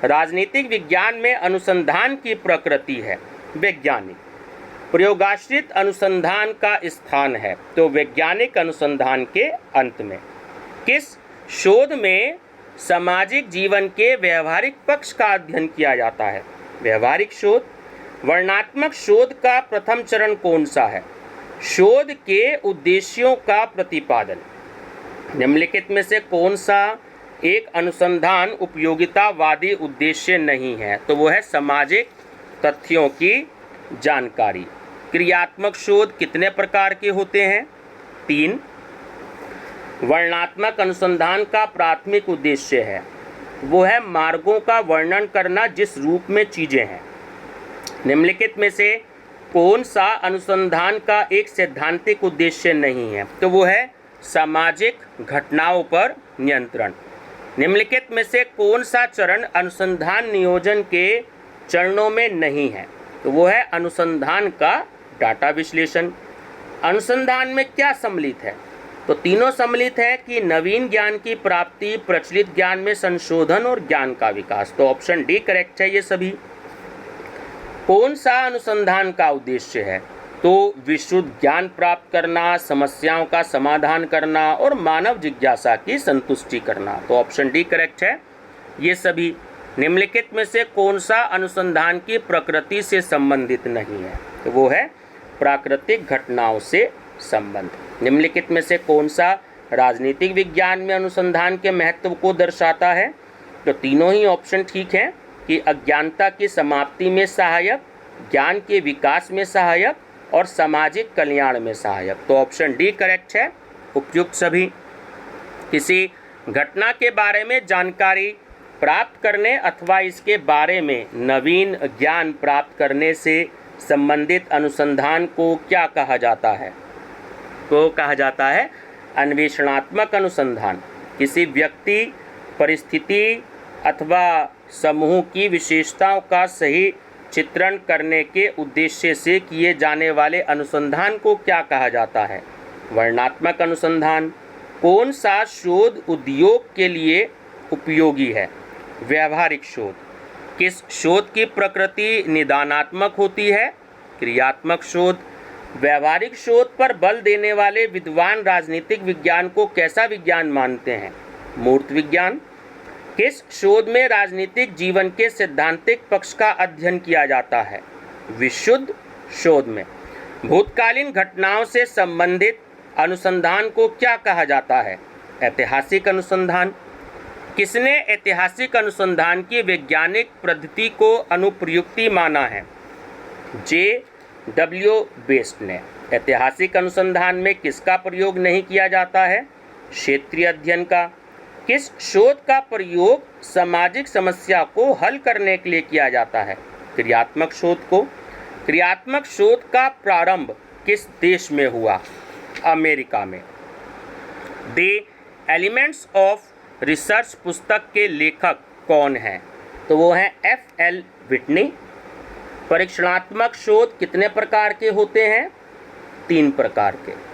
राजनीतिक विज्ञान में अनुसंधान की प्रकृति है वैज्ञानिक। प्रयोगाश्रित अनुसंधान का स्थान है, तो वैज्ञानिक अनुसंधान के अंत में। किस शोध में सामाजिक जीवन के व्यवहारिक पक्ष का अध्ययन किया जाता है? व्यवहारिक शोध। वर्णनात्मक शोध का प्रथम चरण कौन सा है? शोध के उद्देश्यों का प्रतिपादन। निम्नलिखित में से कौन सा एक अनुसंधान उपयोगितावादी उद्देश्य नहीं है? तो वो है सामाजिक तथ्यों की जानकारी। क्रियात्मक शोध कितने प्रकार के होते हैं? 3। वर्णनात्मक अनुसंधान का प्राथमिक उद्देश्य है, वो है मार्गों का वर्णन करना जिस रूप में चीज़ें हैं। निम्नलिखित में से कौन सा अनुसंधान का एक सैद्धांतिक उद्देश्य नहीं है? तो वो है सामाजिक घटनाओं पर नियंत्रण। निम्नलिखित में से कौन सा चरण अनुसंधान नियोजन के चरणों में नहीं है? तो वो है अनुसंधान का डाटा विश्लेषण। अनुसंधान में क्या सम्मिलित है? तो तीनों सम्मिलित है कि नवीन ज्ञान की प्राप्ति, प्रचलित ज्ञान में संशोधन और ज्ञान का विकास। तो ऑप्शन डी करेक्ट है ये सभी। कौन सा अनुसंधान का उद्देश्य है? तो विशुद्ध ज्ञान प्राप्त करना, समस्याओं का समाधान करना और मानव जिज्ञासा की संतुष्टि करना। तो ऑप्शन डी करेक्ट है ये सभी। निम्नलिखित में से कौन सा अनुसंधान की प्रकृति से संबंधित नहीं है? तो वो है प्राकृतिक घटनाओं से संबंध। निम्नलिखित में से कौन सा राजनीतिक विज्ञान में अनुसंधान के महत्व को दर्शाता है? तो तीनों ही ऑप्शन ठीक हैं कि अज्ञानता की समाप्ति में सहायक, ज्ञान के विकास में सहायक और सामाजिक कल्याण में सहायक। तो ऑप्शन डी करेक्ट है उपयुक्त सभी। किसी घटना के बारे में जानकारी प्राप्त करने अथवा इसके बारे में नवीन ज्ञान प्राप्त करने से संबंधित अनुसंधान को क्या कहा जाता है? को कहा जाता है अन्वेषणात्मक अनुसंधान। किसी व्यक्ति, परिस्थिति अथवा समूह की विशेषताओं का सही चित्रण करने के उद्देश्य से किए जाने वाले अनुसंधान को क्या कहा जाता है? वर्णनात्मक अनुसंधान। कौन सा शोध उद्योग के लिए उपयोगी है? व्यावहारिक शोध। किस शोध की प्रकृति निदानात्मक होती है? क्रियात्मक शोध। व्यावहारिक शोध पर बल देने वाले विद्वान राजनीतिक विज्ञान को कैसा विज्ञान मानते हैं? मूर्त विज्ञान। किस शोध में राजनीतिक जीवन के सैद्धांतिक पक्ष का अध्ययन किया जाता है? विशुद्ध शोध में। भूतकालीन घटनाओं से संबंधित अनुसंधान को क्या कहा जाता है? ऐतिहासिक अनुसंधान। किसने ऐतिहासिक अनुसंधान की वैज्ञानिक पद्धति को अनुप्रयुक्ति माना है? J.W. बेस्ट ने। ऐतिहासिक अनुसंधान में किसका प्रयोग नहीं किया जाता है? क्षेत्रीय अध्ययन का। किस शोध का प्रयोग सामाजिक समस्या को हल करने के लिए किया जाता है? क्रियात्मक शोध को। क्रियात्मक शोध का प्रारंभ किस देश में हुआ? अमेरिका में। द एलिमेंट्स ऑफ रिसर्च पुस्तक के लेखक कौन हैं? तो वो हैं F.L. विटनी। परीक्षणात्मक शोध कितने प्रकार के होते हैं? 3 प्रकार के।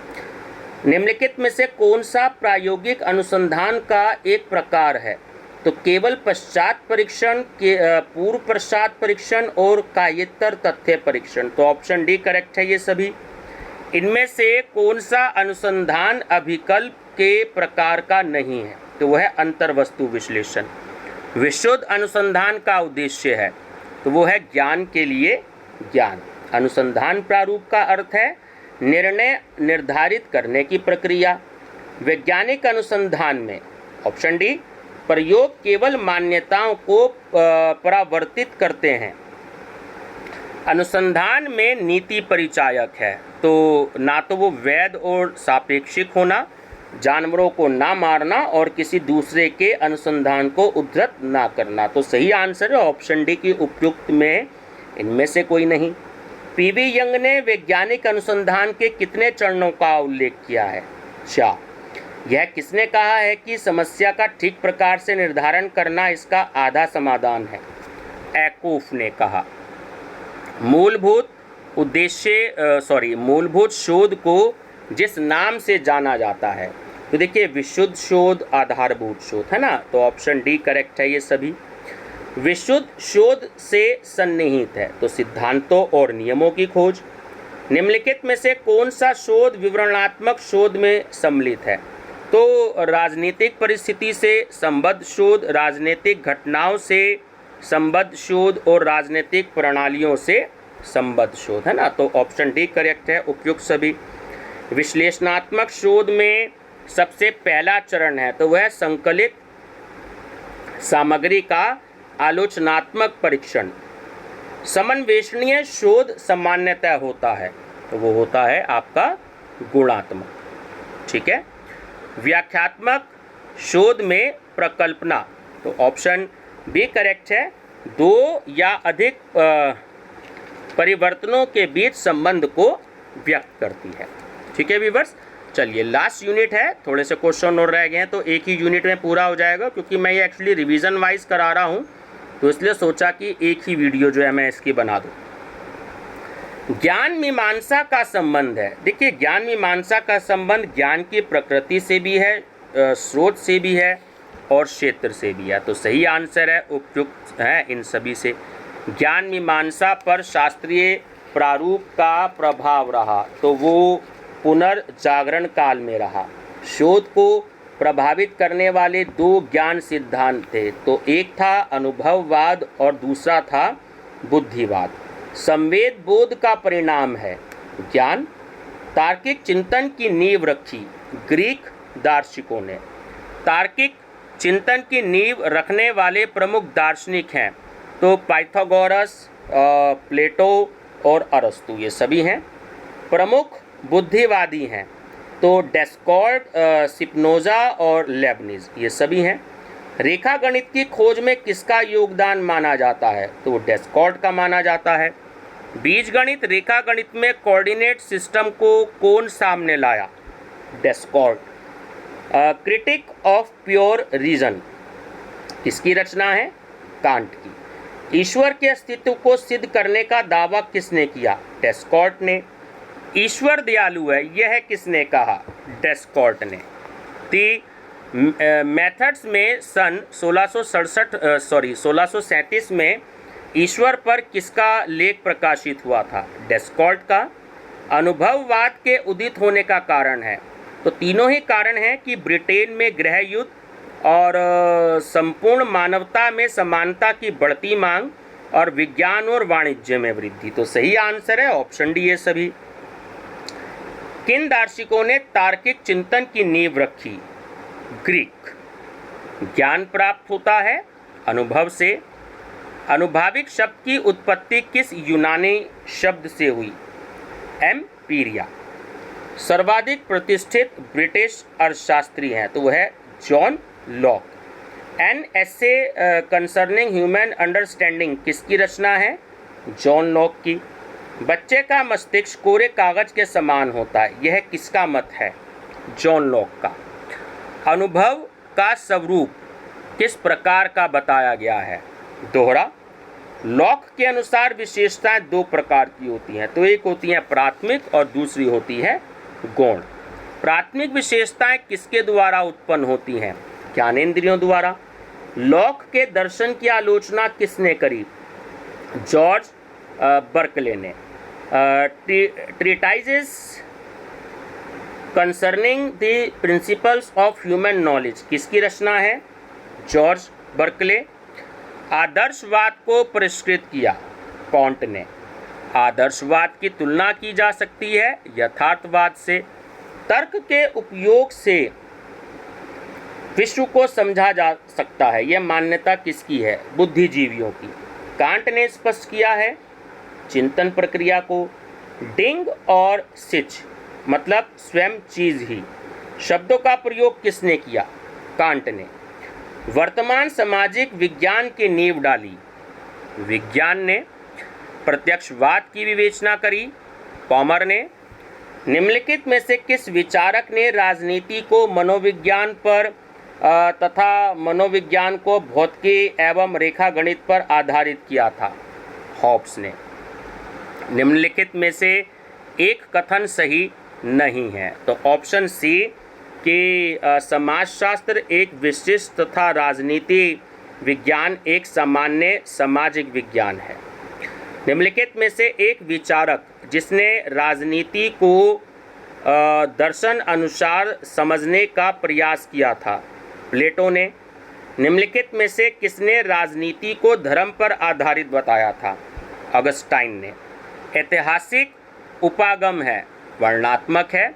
निम्नलिखित में से कौन सा प्रायोगिक अनुसंधान का एक प्रकार है? तो केवल पश्चात परीक्षण, के पूर्व पश्चात परीक्षण और कायेतर तथ्य परीक्षण। तो ऑप्शन डी करेक्ट है ये सभी। इनमें से कौन सा अनुसंधान अभिकल्प के प्रकार का नहीं है? तो वह है अंतर्वस्तु विश्लेषण। विशुद्ध अनुसंधान का उद्देश्य है, तो वो है ज्ञान के लिए ज्ञान। अनुसंधान प्रारूप का अर्थ है निर्णय निर्धारित करने की प्रक्रिया। वैज्ञानिक अनुसंधान में ऑप्शन डी प्रयोग केवल मान्यताओं को परावर्तित करते हैं। अनुसंधान में नीति परिचायक है, तो ना तो वो वैध और सापेक्षिक होना, जानवरों को ना मारना और किसी दूसरे के अनुसंधान को उद्धृत ना करना। तो सही आंसर है ऑप्शन डी की उपयुक्त में इनमें से कोई नहीं। पीवी यंग ने वैज्ञानिक अनुसंधान के कितने चरणों का उल्लेख किया है? 4। यह किसने कहा है कि समस्या का ठीक प्रकार से निर्धारण करना इसका आधा समाधान है? एकूफ ने कहा। मूलभूत शोध को जिस नाम से जाना जाता है, तो देखिए विशुद्ध शोध, आधारभूत शोध, है ना, तो ऑप्शन डी करेक्ट है ये सभी। विशुद्ध शोध से सन्निहित है, तो सिद्धांतों और नियमों की खोज। निम्नलिखित में से कौन सा शोध विवरणात्मक शोध में सम्मिलित है? तो राजनीतिक परिस्थिति से संबद्ध शोध, राजनीतिक घटनाओं से संबद्ध शोध और राजनीतिक प्रणालियों से संबद्ध शोध, है ना, तो ऑप्शन डी करेक्ट है उपयुक्त सभी। विश्लेषणात्मक शोध में सबसे पहला चरण है, तो वह संकलित सामग्री का आलोचनात्मक परीक्षण। समन्वेषणीय शोध सामान्यतः होता है, तो वो होता है आपका गुणात्मक, ठीक है। व्याख्यात्मक शोध में प्रकल्पना, तो ऑप्शन बी करेक्ट है। 2 या अधिक परिवर्तनों के बीच संबंध को व्यक्त करती है, ठीक है व्यूअर्स। चलिए लास्ट यूनिट है, थोड़े से क्वेश्चन और रह गए हैं, तो एक ही यूनिट में पूरा हो जाएगा, क्योंकि मैं ये एक्चुअली रिवीजन वाइज करा रहा हूँ, तो इसलिए सोचा कि एक ही वीडियो जो है मैं इसकी बना दूँ। ज्ञान मीमांसा का संबंध है। देखिए ज्ञान मीमांसा का संबंध ज्ञान की प्रकृति से भी है, स्रोत से भी है और क्षेत्र से भी है, तो सही आंसर है उपयुक्त है इन सभी से। ज्ञान मीमांसा पर शास्त्रीय प्रारूप का प्रभाव रहा, तो वो पुनर्जागरण काल में रहा। शोध को प्रभावित करने वाले 2 ज्ञान सिद्धांत थे, तो एक था अनुभववाद और दूसरा था बुद्धिवाद। संवेद बोध का परिणाम है ज्ञान। तार्किक चिंतन की नींव रखी ग्रीक दार्शनिकों ने। तार्किक चिंतन की नींव रखने वाले प्रमुख दार्शनिक हैं, तो पाइथागोरस, प्लेटो और अरस्तु, ये सभी हैं। प्रमुख बुद्धिवादी हैं, तो डेस्कार्ट, स्पिनोजा और लेबनिज, ये सभी हैं। रेखा गणित की खोज में किसका योगदान माना जाता है? तो डेस्कार्ट का माना जाता है। बीजगणित रेखा गणित में कोऑर्डिनेट सिस्टम को कौन सामने लाया? डेस्कार्ट। क्रिटिक ऑफ प्योर रीजन किसकी रचना है? कांट की। ईश्वर के अस्तित्व को सिद्ध करने का दावा किसने किया? डेस्कार्ट ने। ईश्वर दयालु है, यह किसने कहा? डेस्कार्ट ने। दी मेथड्स में सन 1637 में ईश्वर पर किसका लेख प्रकाशित हुआ था? डेस्कार्ट का। अनुभववाद के उदित होने का कारण है, तो तीनों ही कारण हैं कि ब्रिटेन में गृह युद्ध और संपूर्ण मानवता में समानता की बढ़ती मांग और विज्ञान और वाणिज्य में वृद्धि, तो सही आंसर है ऑप्शन डी ये सभी। किन दार्शनिकों ने तार्किक चिंतन की नींव रखी? ग्रीक। ज्ञान प्राप्त होता है अनुभव से। अनुभाविक शब्द की उत्पत्ति किस यूनानी शब्द से हुई? एम्पीरिया। सर्वाधिक प्रतिष्ठित ब्रिटिश अर्थशास्त्री हैं, तो वह है John Locke. An essay concerning human understanding किसकी रचना है? जॉन लॉक की। बच्चे का मस्तिष्क कोरे कागज के समान होता है, यह किसका मत है? जॉन लॉक का। अनुभव का स्वरूप किस प्रकार का बताया गया है? दोहरा। लॉक के अनुसार विशेषताएं 2 प्रकार की होती हैं, तो एक होती है प्राथमिक और दूसरी होती है गौण। प्राथमिक विशेषताएं किसके द्वारा उत्पन्न होती हैं? ज्ञानेंद्रियों द्वारा। लॉक के दर्शन की आलोचना किसने करी? जॉर्ज बर्कले ने। Treatises concerning the principles of human knowledge किसकी रचना है? George Berkeley. आदर्शवाद को परिष्कृत किया कॉन्ट ने। आदर्शवाद की तुलना की जा सकती है यथार्थवाद से। तर्क के उपयोग से विश्व को समझा जा सकता है, यह मान्यता किसकी है? बुद्धिजीवियों की। कांट ने स्पष्ट किया है चिंतन प्रक्रिया को। डिंग और सिच मतलब स्वयं चीज ही, शब्दों का प्रयोग किसने किया? कांट ने। वर्तमान सामाजिक विज्ञान की नींव डाली विज्ञान ने। प्रत्यक्षवाद की विवेचना करी कॉमर ने। निम्नलिखित में से किस विचारक ने राजनीति को मनोविज्ञान पर तथा मनोविज्ञान को भौतिकी एवं रेखागणित पर आधारित किया था? हॉब्स ने। निम्नलिखित में से एक कथन सही नहीं है, तो ऑप्शन सी कि समाजशास्त्र एक विशिष्ट तथा राजनीति विज्ञान एक सामान्य सामाजिक विज्ञान है। निम्नलिखित में से एक विचारक जिसने राजनीति को दर्शन अनुसार समझने का प्रयास किया था? प्लेटो ने। निम्नलिखित में से किसने राजनीति को धर्म पर आधारित बताया था? अगस्टाइन ने। ऐतिहासिक उपागम है, वर्णनात्मक है।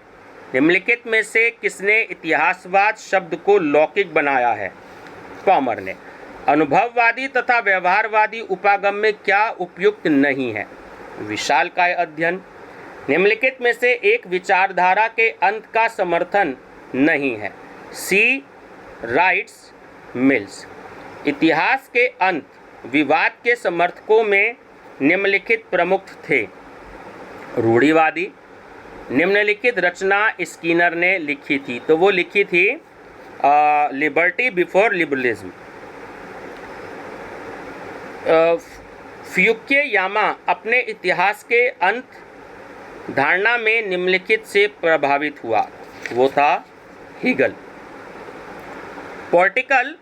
निम्नलिखित में से किसने इतिहासवाद शब्द को लौकिक बनाया है? कॉमर ने। अनुभववादी तथा व्यवहारवादी उपागम में क्या उपयुक्त नहीं है? विशालकाय अध्ययन। निम्नलिखित में से एक विचारधारा के अंत का समर्थन नहीं है? सी राइट्स मिल्स। इतिहास के अंत विवाद के समर्थकों में निम्नलिखित प्रमुख थे? रूढ़िवादी। निम्नलिखित रचना स्किनर ने लिखी थी, तो वो लिखी थी लिबर्टी बिफोर लिबरलिज्म। फ्यूकुयामा अपने इतिहास के अंत धारणा में निम्नलिखित से प्रभावित हुआ, वो था हीगल। पॉलिटिकल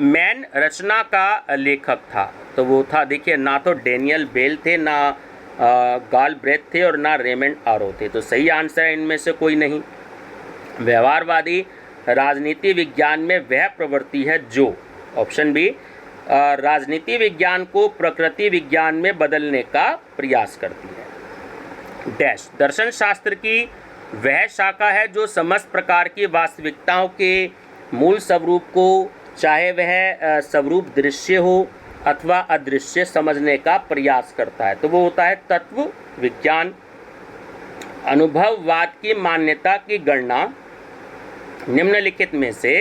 मैन रचना का लेखक था, तो वो था, देखिए, ना तो डेनियल बेल थे, ना गाल ब्रेथ थे और ना रेमंड आरो थे, तो सही आंसर है इनमें से कोई नहीं। व्यवहारवादी राजनीति विज्ञान में वह प्रवृत्ति है जो, ऑप्शन बी, राजनीति विज्ञान को प्रकृति विज्ञान में बदलने का प्रयास करती है। डैश दर्शन शास्त्र की वह शाखा है जो समस्त प्रकार की वास्तविकताओं के मूल स्वरूप को, चाहे वह स्वरूप दृश्य हो अथवा अदृश्य, समझने का प्रयास करता है, तो वो होता है तत्व विज्ञान। अनुभववाद की मान्यता की गणना निम्नलिखित में से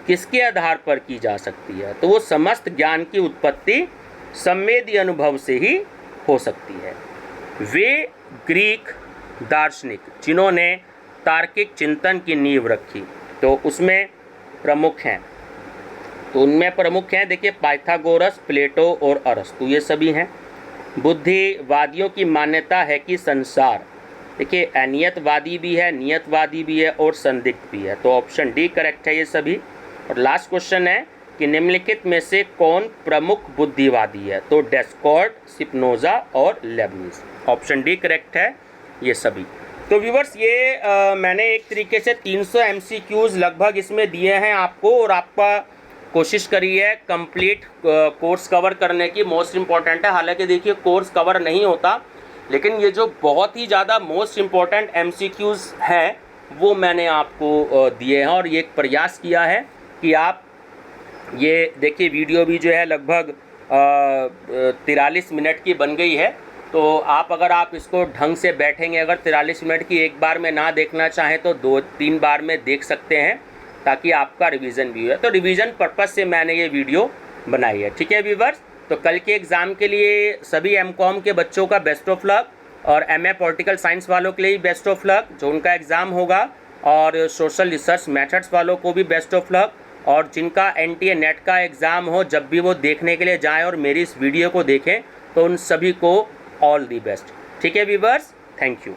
किसके आधार पर की जा सकती है? तो वो समस्त ज्ञान की उत्पत्ति संवेदी अनुभव से ही हो सकती है। वे ग्रीक दार्शनिक जिन्होंने तार्किक चिंतन की नींव रखी, तो उसमें प्रमुख हैं, तो उनमें प्रमुख हैं, देखिए, पाइथागोरस, प्लेटो और अरस्तु, ये सभी हैं। बुद्धिवादियों की मान्यता है कि संसार, देखिए, अनियतवादी भी है, नियतवादी भी है और संदिग्ध भी है, तो ऑप्शन डी करेक्ट है ये सभी। और लास्ट क्वेश्चन है कि निम्नलिखित में से कौन प्रमुख बुद्धिवादी है? तो डेस्कार्ट, स्पिनोजा और लेबनिज। ऑप्शन डी करेक्ट है ये सभी। तो व्यूवर्स, ये मैंने एक तरीके से 300 MCQs लगभग इसमें दिए हैं आपको, और आपका कोशिश करी है कंप्लीट कोर्स कवर करने की। मोस्ट इम्पॉर्टेंट है, हालांकि देखिए कोर्स कवर नहीं होता, लेकिन ये जो बहुत ही ज़्यादा मोस्ट इम्पॉर्टेंट MCQs हैं वो मैंने आपको दिए हैं, और ये एक प्रयास किया है कि आप ये देखिए, वीडियो भी जो है लगभग 43 मिनट की बन गई है, तो अगर आप इसको ढंग से बैठेंगे, अगर 43 मिनट की एक बार में ना देखना चाहें तो 2-3 बार में देख सकते हैं, ताकि आपका रिवीजन भी हो। तो रिवीजन पर्पस से मैंने ये वीडियो बनाई है, ठीक है व्यूवर्स। तो कल के एग्ज़ाम के लिए सभी MCOM के बच्चों का बेस्ट ऑफ लक, और MA पॉलिटिकल साइंस वालों के लिए बेस्ट ऑफ लक जो उनका एग्ज़ाम होगा, और सोशल रिसर्च मेथड्स वालों को भी बेस्ट ऑफ लक, और जिनका NTA नेट का एग्ज़ाम हो, जब भी वो देखने के लिए जाएं और मेरी इस वीडियो को देखें, तो उन सभी को ऑल दी बेस्ट, ठीक है व्यूवर्स। Thank you.